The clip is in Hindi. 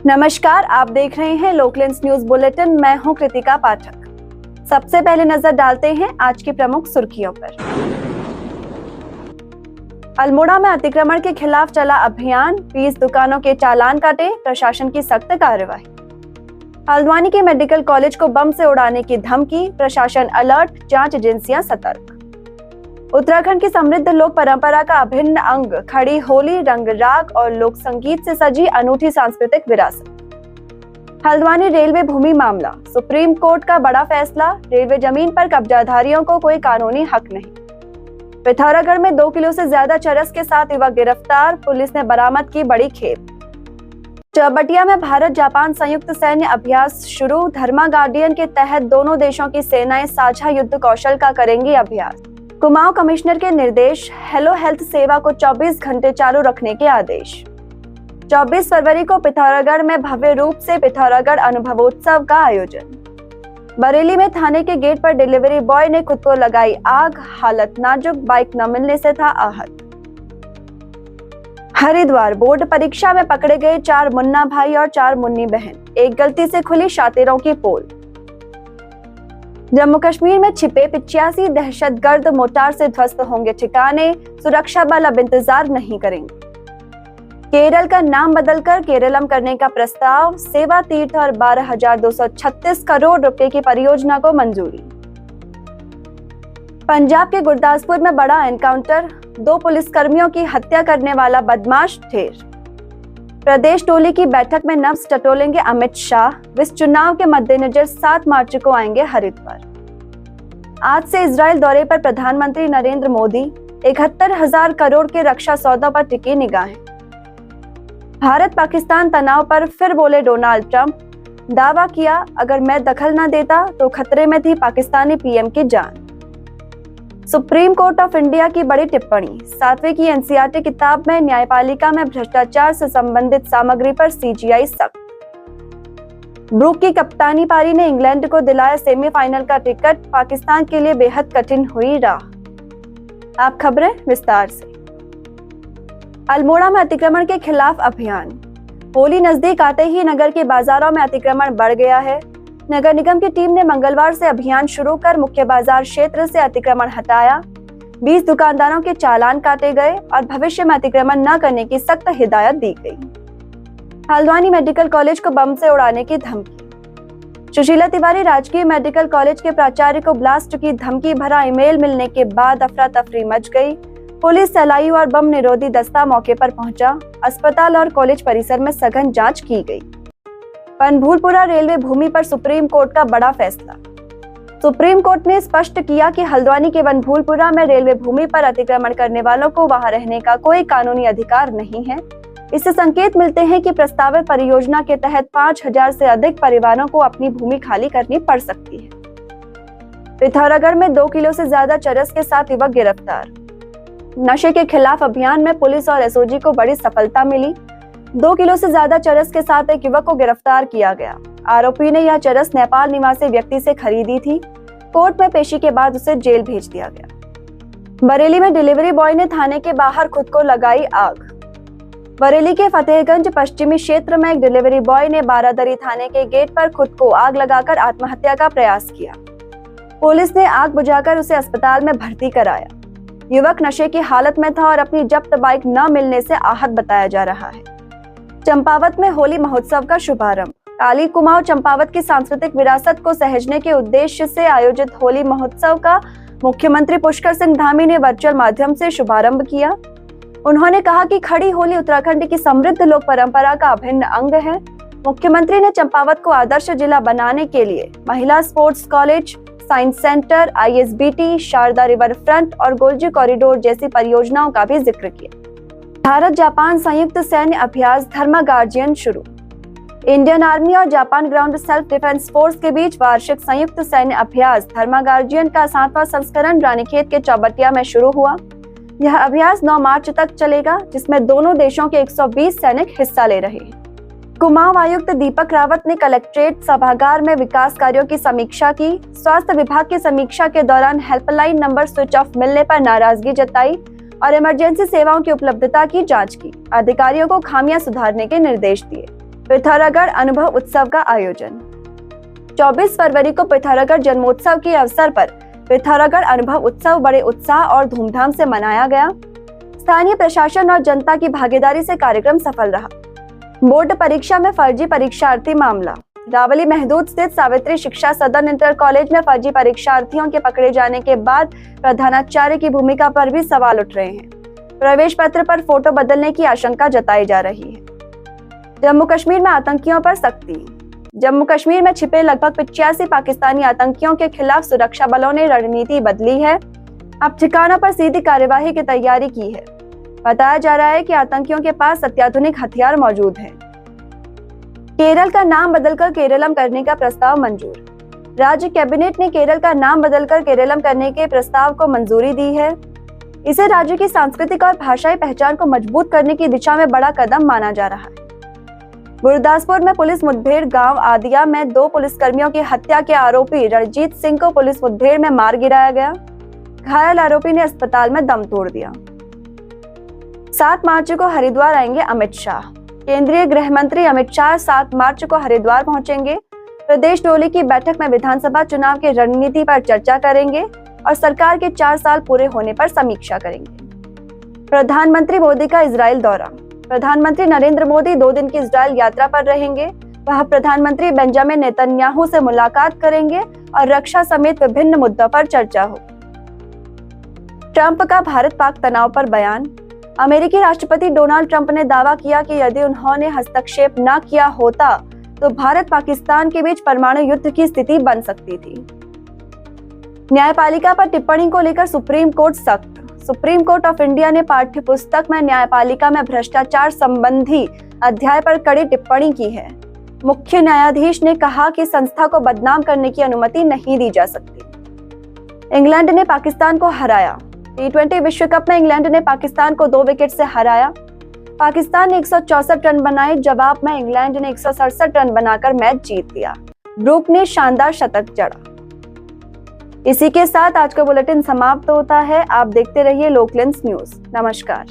नमस्कार, आप देख रहे हैं लोकलेंस न्यूज बुलेटिन। मैं हूं कृतिका पाठक। सबसे पहले नजर डालते हैं आज की प्रमुख सुर्खियों पर। अल्मोड़ा में अतिक्रमण के खिलाफ चला अभियान, 20 दुकानों के चालान काटे, प्रशासन की सख्त कार्रवाई। हल्द्वानी के मेडिकल कॉलेज को बम से उड़ाने की धमकी, प्रशासन अलर्ट, जांच एजेंसियां सतर्क। उत्तराखंड की समृद्ध लोक परंपरा का अभिन्न अंग खड़ी होली, रंग राग और लोक संगीत से सजी अनूठी सांस्कृतिक विरासत। हल्द्वानी रेलवे भूमि मामला, सुप्रीम कोर्ट का बड़ा फैसला, रेलवे जमीन पर कब्जाधारियों को कोई कानूनी हक नहीं। पिथौरागढ़ में 2 किलो से ज्यादा चरस के साथ युवक गिरफ्तार, पुलिस ने बरामद की बड़ी खेप। चौबटिया में भारत जापान संयुक्त सैन्य अभ्यास शुरू, धर्मा गार्डियन के तहत दोनों देशों की सेनाएं साझा युद्ध कौशल का करेंगी अभ्यास। कुमाऊं कमिश्नर के निर्देश, हेलो हेल्थ सेवा को 24 घंटे चालू रखने के आदेश। 24 फरवरी को पिथौरागढ़ में भव्य रूप से पिथौरागढ़ अनुभवोत्सव का आयोजन। बरेली में थाने के गेट पर डिलीवरी बॉय ने खुद को लगाई आग, हालत नाजुक, बाइक न मिलने से था आहत। हरिद्वार बोर्ड परीक्षा में पकड़े गए 4 मुन्ना भाई और 4 मुन्नी बहन, एक गलती से खुली शातिरों की पोल। जम्मू कश्मीर में छिपे 85 दहशतगर्द मोर्टार से ध्वस्त होंगे ठिकाने, सुरक्षा बल अब इंतजार नहीं करेंगे। केरल का नाम बदलकर केरलम करने का प्रस्ताव, सेवा तीर्थ और 12,236 करोड़ रुपए की परियोजना को मंजूरी। पंजाब के गुरदासपुर में बड़ा एनकाउंटर, 2 पुलिसकर्मियों की हत्या करने वाला बदमाश ढेर। प्रदेश टोली की बैठक में नब्ज टटोलेंगे अमित शाह, विस चुनाव के मद्देनजर 7 मार्च को आएंगे हरिद्वार। आज से इजराइल दौरे पर प्रधानमंत्री नरेंद्र मोदी, 71,000 करोड़ के रक्षा सौदा पर टिकी निगाहें। भारत पाकिस्तान तनाव पर फिर बोले डोनाल्ड ट्रंप, दावा किया अगर मैं दखल न देता तो खतरे में थी पाकिस्तानी पीएम की जान। सुप्रीम कोर्ट ऑफ इंडिया की बड़ी टिप्पणी, 7वीं की एनसीईआरटी किताब में न्यायपालिका में भ्रष्टाचार से संबंधित सामग्री पर सीजीआई सख्त। ब्रूक की कप्तानी पारी ने इंग्लैंड को दिलाया सेमीफाइनल का टिकट, पाकिस्तान के लिए बेहद कठिन हुई राह। आप खबरें विस्तार से। अल्मोड़ा में अतिक्रमण के खिलाफ अभियान, होली नजदीक आते ही नगर के बाजारों में अतिक्रमण बढ़ गया है। नगर निगम की टीम ने मंगलवार से अभियान शुरू कर मुख्य बाजार क्षेत्र से अतिक्रमण हटाया। 20 दुकानदारों के चालान काटे गए और भविष्य में अतिक्रमण न करने की सख्त हिदायत दी गई। हल्द्वानी मेडिकल कॉलेज को बम से उड़ाने की धमकी, सुशीला तिवारी राजकीय मेडिकल कॉलेज के प्राचार्य को ब्लास्ट की धमकी भरा ईमेल मिलने के बाद अफरा तफरी मच गई। पुलिस, सलाइयों और बम निरोधी दस्ता मौके पर पहुंचा। अस्पताल और कॉलेज परिसर में सघन जांच की गई। बनभूलपुरा रेलवे भूमि पर सुप्रीम कोर्ट का बड़ा फैसला। सुप्रीम कोर्ट ने स्पष्ट किया कि हल्द्वानी के बनभूलपुरा में रेलवे भूमि पर अतिक्रमण करने वालों को वहां रहने का कोई कानूनी अधिकार नहीं है। इससे संकेत मिलते हैं कि प्रस्तावित परियोजना के तहत 5,000 से अधिक परिवारों को अपनी भूमि खाली करनी पड़ सकती है। पिथौरागढ़ में 2 किलो से ज्यादा चरस के साथ युवक गिरफ्तार। नशे के खिलाफ अभियान में पुलिस और एसओजी को बड़ी सफलता मिली। 2 किलो से ज्यादा चरस के साथ एक युवक को गिरफ्तार किया गया। आरोपी ने यह चरस नेपाल निवासी व्यक्ति से खरीदी थी। कोर्ट में पेशी के बाद उसे जेल भेज दिया गया। बरेली में डिलीवरी बॉय ने थाने के बाहर खुद को लगाई आग। बरेली के फतेहगंज पश्चिमी क्षेत्र में एक डिलीवरी बॉय ने बारादरी थाने के गेट पर खुद को आग लगाकर आत्महत्या का प्रयास किया। पुलिस ने आग बुझाकर उसे अस्पताल में भर्ती कराया। युवक नशे की हालत में था और अपनी जब्त बाइक न मिलने से आहत बताया जा रहा है। चंपावत में होली महोत्सव का शुभारंभ। काली कुमाऊं चंपावत की सांस्कृतिक विरासत को सहेजने के उद्देश्य से आयोजित होली महोत्सव का मुख्यमंत्री पुष्कर सिंह धामी ने वर्चुअल माध्यम से शुभारंभ किया। उन्होंने कहा कि खड़ी होली उत्तराखंड की समृद्ध लोक परंपरा का अभिन्न अंग है। मुख्यमंत्री ने चंपावत को आदर्श जिला बनाने के लिए महिला sports college, science centre, ISBT, Sharda river front और गोल्जी कॉरिडोर जैसी परियोजनाओं का भी जिक्र किया। भारत जापान संयुक्त सैन्य अभ्यास धर्मा गार्जियन शुरू। इंडियन आर्मी और Japan ground self defence force के बीच वार्षिक संयुक्त सैन्य अभ्यास धर्मा गार्जियन का 7वां संस्करण रानीखेत के चौबटिया में शुरू हुआ। यह अभ्यास 9 मार्च तक चलेगा, जिसमें दोनों देशों के 120 सैनिक हिस्सा ले रहे हैं। कुमाऊं आयुक्त दीपक रावत ने कलेक्ट्रेट सभागार में विकास कार्यों की समीक्षा की। स्वास्थ्य विभाग की समीक्षा के दौरान हेल्पलाइन नंबर स्विच ऑफ मिलने पर नाराजगी जताई और इमरजेंसी सेवाओं की उपलब्धता की जांच की। अधिकारियों को खामियां सुधारने के निर्देश दिए। पिथौरागढ़ अनुभव उत्सव का आयोजन। 24 फरवरी को पिथौरागढ़ जन्मोत्सव के अवसर पर पिथौरागढ़ अनुभव उत्सव बड़े उत्साह और धूमधाम से मनाया गया। स्थानीय प्रशासन और जनता की भागीदारी से कार्यक्रम सफल रहा। बोर्ड परीक्षा में फर्जी परीक्षार्थी मामला। रावली महदूद स्थित सावित्री शिक्षा सदन इंटर कॉलेज में फर्जी परीक्षार्थियों के पकड़े जाने के बाद प्रधानाचार्य की भूमिका पर भी सवाल उठ रहे हैं। प्रवेश पत्र पर फोटो बदलने की आशंका जताई जा रही है। जम्मू कश्मीर में आतंकियों पर सख्ती। जम्मू कश्मीर में छिपे लगभग 85 पाकिस्तानी आतंकियों के खिलाफ सुरक्षा बलों ने रणनीति बदली है। अब ठिकानों पर सीधी कार्यवाही की तैयारी की है। बताया जा रहा है कि आतंकियों के पास अत्याधुनिक हथियार मौजूद हैं। केरल का नाम बदलकर केरलम करने का प्रस्ताव मंजूर। राज्य कैबिनेट ने केरल का नाम बदलकर केरलम करने के प्रस्ताव को मंजूरी दी है। इसे राज्य की सांस्कृतिक और भाषाई पहचान को मजबूत करने की दिशा में बड़ा कदम माना जा रहा है। गुरदासपुर में पुलिस मुठभेड़। गांव आदिया में 2 पुलिसकर्मियों की हत्या के आरोपी रणजीत सिंह को पुलिस मुठभेड़ में मार गिराया गया। घायल आरोपी ने अस्पताल में दम तोड़ दिया। 7 मार्च को हरिद्वार आएंगे अमित शाह। केंद्रीय गृह मंत्री अमित शाह 7 मार्च को हरिद्वार पहुंचेंगे। प्रदेश टोली की बैठक में विधानसभा चुनाव की रणनीति पर चर्चा करेंगे और सरकार के 4 साल पूरे होने पर समीक्षा करेंगे। प्रधानमंत्री मोदी का इजराइल दौरा। प्रधानमंत्री नरेंद्र मोदी 2 दिन की इजराइल यात्रा पर रहेंगे। वह प्रधानमंत्री बेंजामिन नेतन्याहू से मुलाकात करेंगे और रक्षा समेत विभिन्न मुद्दों पर चर्चा होगी। ट्रंप का भारत पाक तनाव पर बयान। अमेरिकी राष्ट्रपति डोनाल्ड ट्रंप ने दावा किया कि यदि उन्होंने हस्तक्षेप न किया होता तो भारत पाकिस्तान के बीच परमाणु युद्ध की स्थिति बन सकती थी। न्यायपालिका पर टिप्पणी को लेकर सुप्रीम कोर्ट सख्त। सुप्रीम कोर्ट ऑफ इंडिया ने पाठ्य पुस्तक में न्यायपालिका में भ्रष्टाचार संबंधी अध्याय पर कड़ी टिप्पणी की है। मुख्य न्यायाधीश ने कहा कि संस्था को बदनाम करने की अनुमति नहीं दी जा सकती। इंग्लैंड ने पाकिस्तान को हराया। T20 विश्व कप में इंग्लैंड ने पाकिस्तान को 2 विकेट से हराया। पाकिस्तान ने 164 रन बनाए। जवाब में इंग्लैंड ने 167 रन बनाकर मैच जीत लिया। ब्रूक ने शानदार शतक जड़ा। इसी के साथ आज का बुलेटिन समाप्त होता है। आप देखते रहिए लोकलेंस न्यूज। नमस्कार।